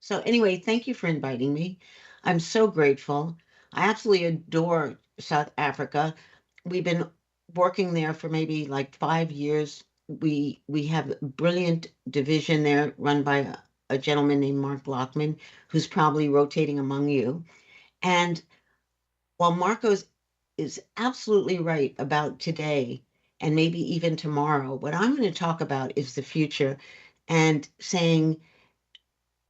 So anyway, thank you for inviting me. I'm so grateful. I absolutely adore South Africa. We've been working there for maybe like 5 years. We have a brilliant division there run by a gentleman named Mark Blockman, who's probably rotating among you. And while Marcos is absolutely right about today and maybe even tomorrow, what I'm going to talk about is the future and saying,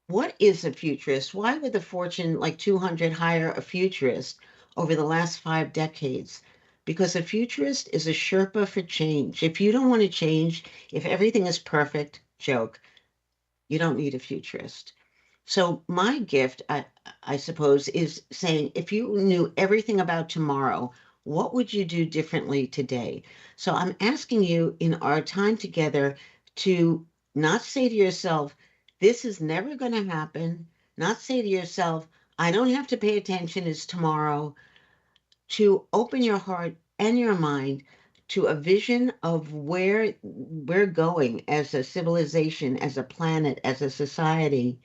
what is a futurist? Why would the Fortune like 200 hire a futurist over the last 5 decades? Because a futurist is a Sherpa for change. If you don't want to change, if everything is perfect, joke, you don't need a futurist. So my gift, I suppose, is saying if you knew everything about tomorrow, what would you do differently today? So I'm asking you in our time together to not say to yourself, this is never going to happen, not say to yourself, I don't have to pay attention, it's tomorrow, to open your heart and your mind to a vision of where we're going as a civilization, as a planet, as a society,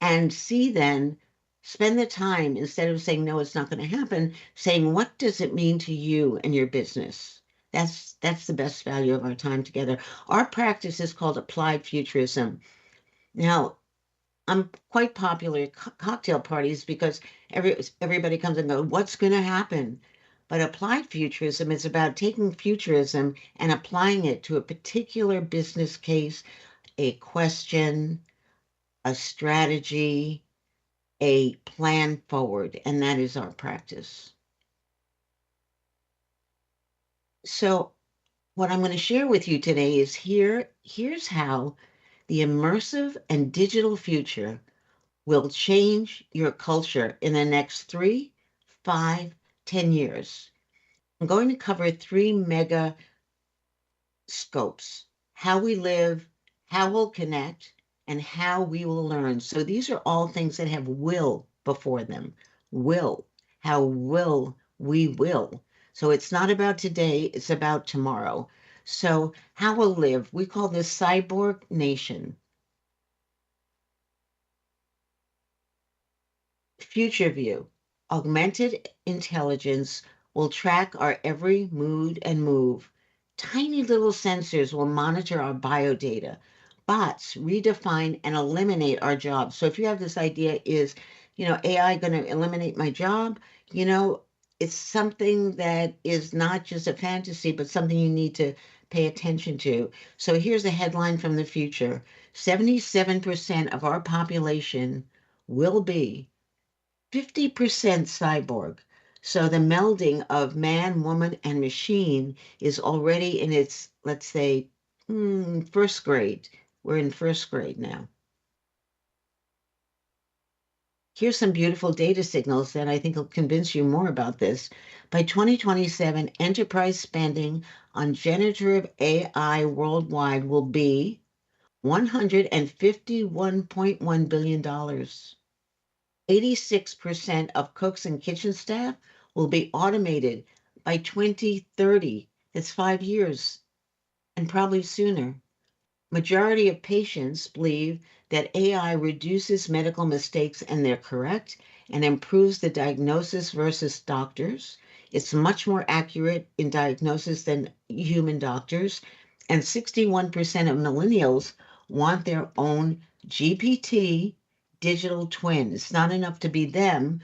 and see then spend the time instead of saying no it's not going to happen, saying what does it mean to you and your business. That's the best value of our time together. Our practice is called applied futurism. Now, I'm quite popular at cocktail parties because everybody comes and goes, what's going to happen? But applied futurism is about taking futurism and applying it to a particular business case, a question, a strategy, a plan forward, and that is our practice. So, what I'm going to share with you today is here's how the immersive and digital future will change your culture in the next 3, 5, 10 years. I'm going to cover three mega scopes: how we live, how we'll connect, and how we will learn. So these are all things that have will before them. Will. How will we will? So it's not about today, it's about tomorrow. So how we'll live, we call this cyborg nation. Future view. Augmented intelligence will track our every mood and move. Tiny little sensors will monitor our biodata. Bots redefine and eliminate our jobs. So if you have this idea, is, AI going to eliminate my job? You know, it's something that is not just a fantasy, but something you need to pay attention to. So here's a headline from the future: 77% of our population will be 50% cyborg. So the melding of man, woman, and machine is already in its, let's say, first grade. We're in first grade now. Here's some beautiful data signals that I think will convince you more about this. By 2027, enterprise spending on generative AI worldwide will be $151.1 billion. 86% of cooks and kitchen staff will be automated by 2030. That's 5 years, and probably sooner. Majority of patients believe that AI reduces medical mistakes and they're correct and improves the diagnosis versus doctors. It's much more accurate in diagnosis than human doctors. And 61% of millennials want their own GPT digital twin. It's not enough to be them.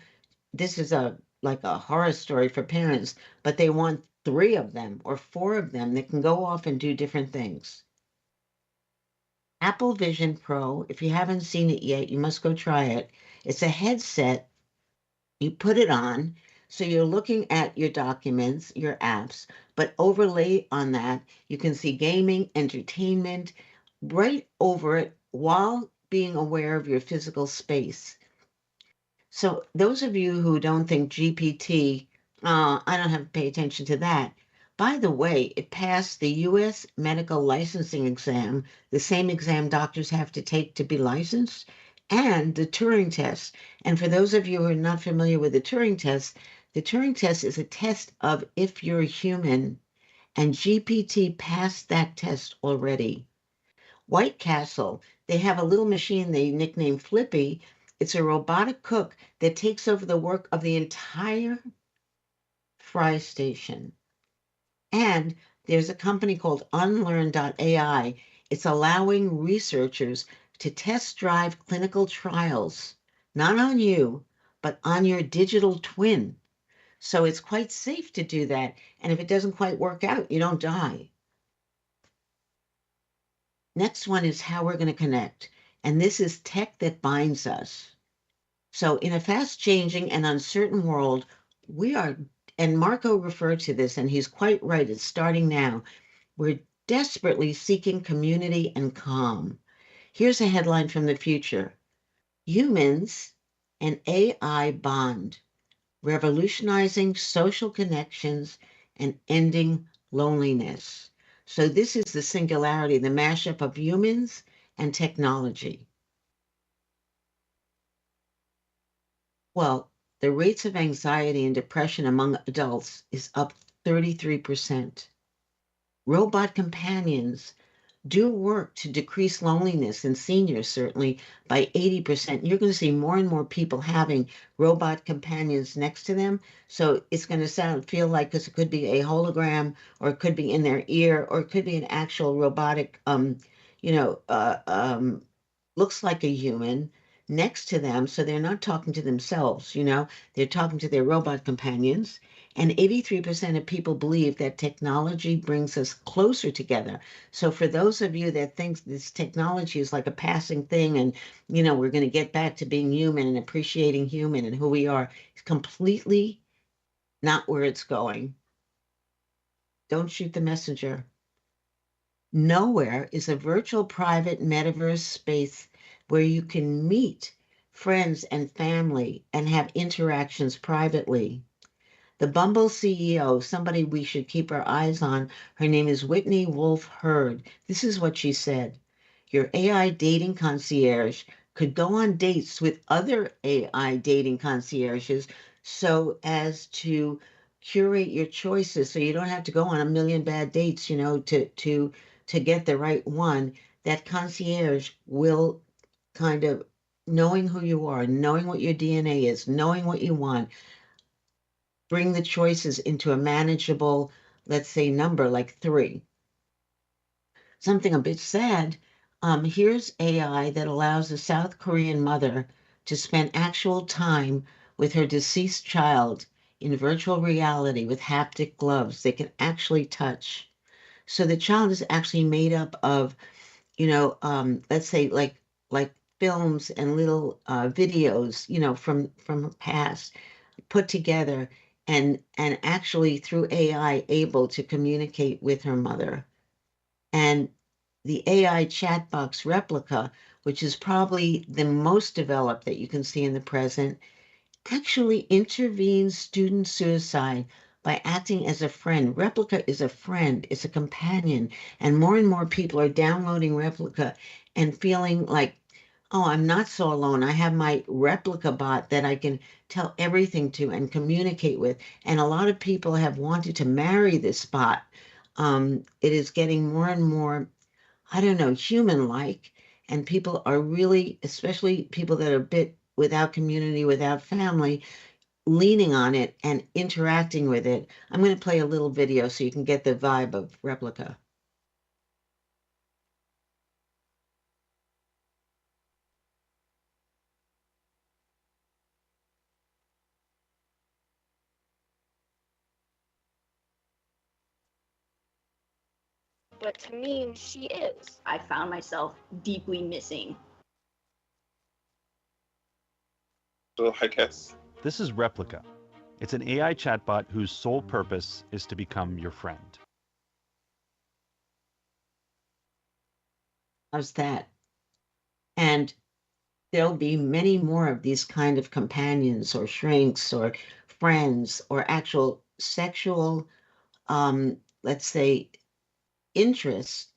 This is a like a horror story for parents, but they want three of them or four of them that can go off and do different things. Apple Vision Pro, if you haven't seen it yet, you must go try it. It's a headset. You put it on, so you're looking at your documents, your apps, but overlay on that, you can see gaming, entertainment right over it while being aware of your physical space. So those of you who don't think GPT, I don't have to pay attention to that. By the way, it passed the U.S. medical licensing exam, the same exam doctors have to take to be licensed, and the Turing test. And for those of you who are not familiar with the Turing test is a test of if you're human, and GPT passed that test already. White Castle, they have a little machine they nickname Flippy. It's a robotic cook that takes over the work of the entire fry station. And there's a company called Unlearn.ai. It's allowing researchers to test drive clinical trials, not on you, but on your digital twin. So it's quite safe to do that. And if it doesn't quite work out, you don't die. Next one is how we're going to connect. And this is tech that binds us. So in a fast changing and uncertain world, we are, and Marco referred to this, and he's quite right, it's starting now. We're desperately seeking community and calm. Here's a headline from the future: Humans and AI bond, revolutionizing social connections and ending loneliness. So, this is the singularity, the mashup of humans and technology. Well, the rates of anxiety and depression among adults is up 33%. Robot companions do work to decrease loneliness in seniors, certainly by 80%. You're going to see more and more people having robot companions next to them. So it's going to feel like, because it could be a hologram, or it could be in their ear, or it could be an actual robotic, you know, looks like a human next to them. So they're not talking to themselves, they're talking to their robot companions. And 83% of people believe that technology brings us closer together. So for those of you that think this technology is like a passing thing, and we're going to get back to being human and appreciating human and who we are, it's completely not where it's going. Don't shoot the messenger. Nowhere is a virtual private metaverse space where you can meet friends and family and have interactions privately. The Bumble CEO, somebody we should keep our eyes on, her name is Whitney Wolfe Herd. This is what she said: Your AI dating concierge could go on dates with other AI dating concierges so as to curate your choices, so you don't have to go on a million bad dates, to get the right one. That concierge will kind of, knowing who you are, knowing what your DNA is, knowing what you want, bring the choices into a manageable, let's say, number like three. Something a bit sad. Here's AI that allows a South Korean mother to spend actual time with her deceased child in virtual reality with haptic gloves they can actually touch. So the child is actually made up of, let's say, like films and little videos, from her past, put together, and actually through AI able to communicate with her mother. And the AI chat box replica, which is probably the most developed that you can see in the present, actually intervenes student suicide by acting as a friend. Replica is a friend, it's a companion, and more people are downloading Replica and feeling like, oh, I'm not so alone. I have my Replica bot that I can tell everything to and communicate with. And a lot of people have wanted to marry this bot. It is getting more and more, I don't know, human-like, and people are really, especially people that are a bit without community, without family, leaning on it and interacting with it. I'm going to play a little video so you can get the vibe of Replica. But to me, she is. I found myself deeply missing. So I guess. This is Replica. It's an AI chatbot whose sole purpose is to become your friend. How's that? And there'll be many more of these kind of companions or shrinks or friends or actual sexual, let's say, interests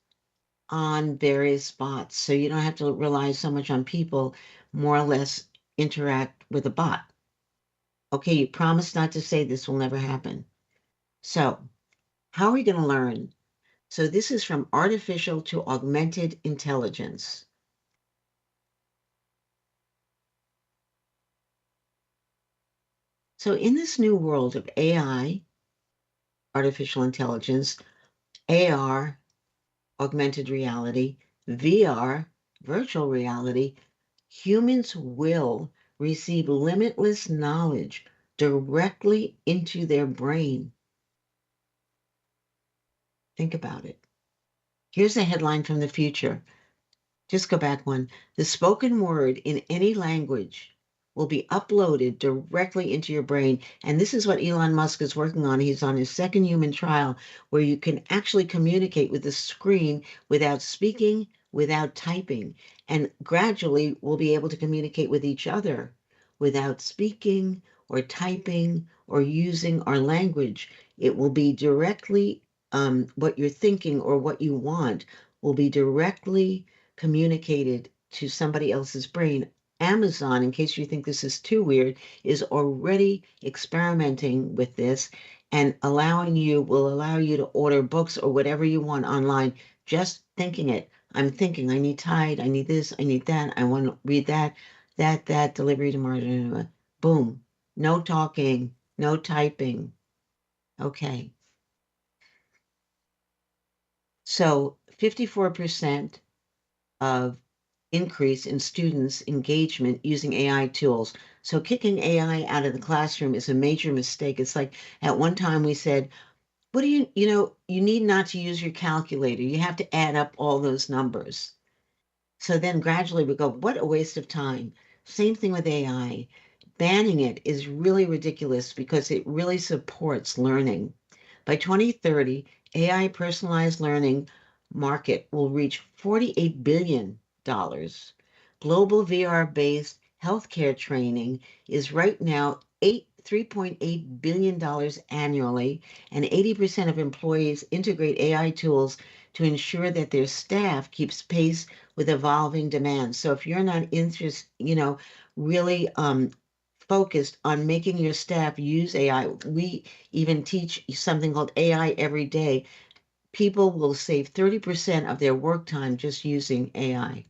on various spots. So you don't have to rely so much on people, more or less interact with a bot. Okay, you promise not to say this will never happen. So, how are we going to learn? So this is from artificial to augmented intelligence. So in this new world of AI, artificial intelligence, AR, augmented reality, VR, virtual reality, humans will receive limitless knowledge directly into their brain. Think about it. Here's a headline from the future. Just go back one. The spoken word in any language will be uploaded directly into your brain. And this is what Elon Musk is working on. He's on his second human trial where you can actually communicate with the screen without speaking, without typing. And gradually we'll be able to communicate with each other without speaking or typing or using our language. It will be directly what you're thinking or what you want will be directly communicated to somebody else's brain. Amazon, in case you think this is too weird, is already experimenting with this and will allow you to order books or whatever you want online, just thinking it. I'm thinking, I need Tide, I need this, I need that, I want to read that, delivery tomorrow. Boom. No talking, no typing. Okay. So 54% of increase in students' engagement using AI tools. So kicking AI out of the classroom is a major mistake. It's like at one time we said, what do you need not to use your calculator. You have to add up all those numbers. So then gradually we go, what a waste of time. Same thing with AI. Banning it is really ridiculous because it really supports learning. By 2030, AI personalized learning market will reach $48 billion. Global VR-based healthcare training is right now $3.8 billion annually, and 80% of employees integrate AI tools to ensure that their staff keeps pace with evolving demands. So if you're not interested, really focused on making your staff use AI, we even teach something called AI every day. People will save 30% of their work time just using AI.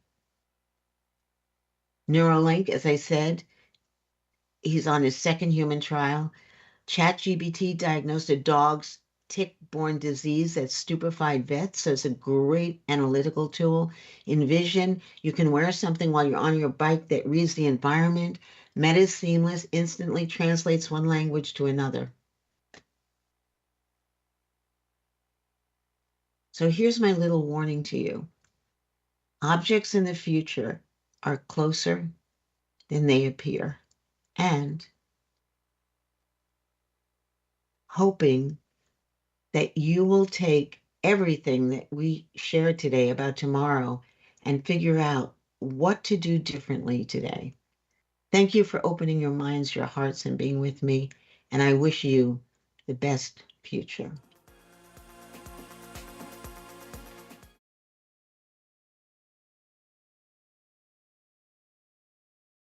Neuralink, as I said, he's on his second human trial. ChatGPT diagnosed a dog's tick-borne disease that stupefied vets, so it's a great analytical tool. In Vision, you can wear something while you're on your bike that reads the environment. Meta is seamless, instantly translates one language to another. So here's my little warning to you. Objects in the future are closer than they appear. And hoping that you will take everything that we shared today about tomorrow and figure out what to do differently today. Thank you for opening your minds, your hearts, and being with me. And I wish you the best future.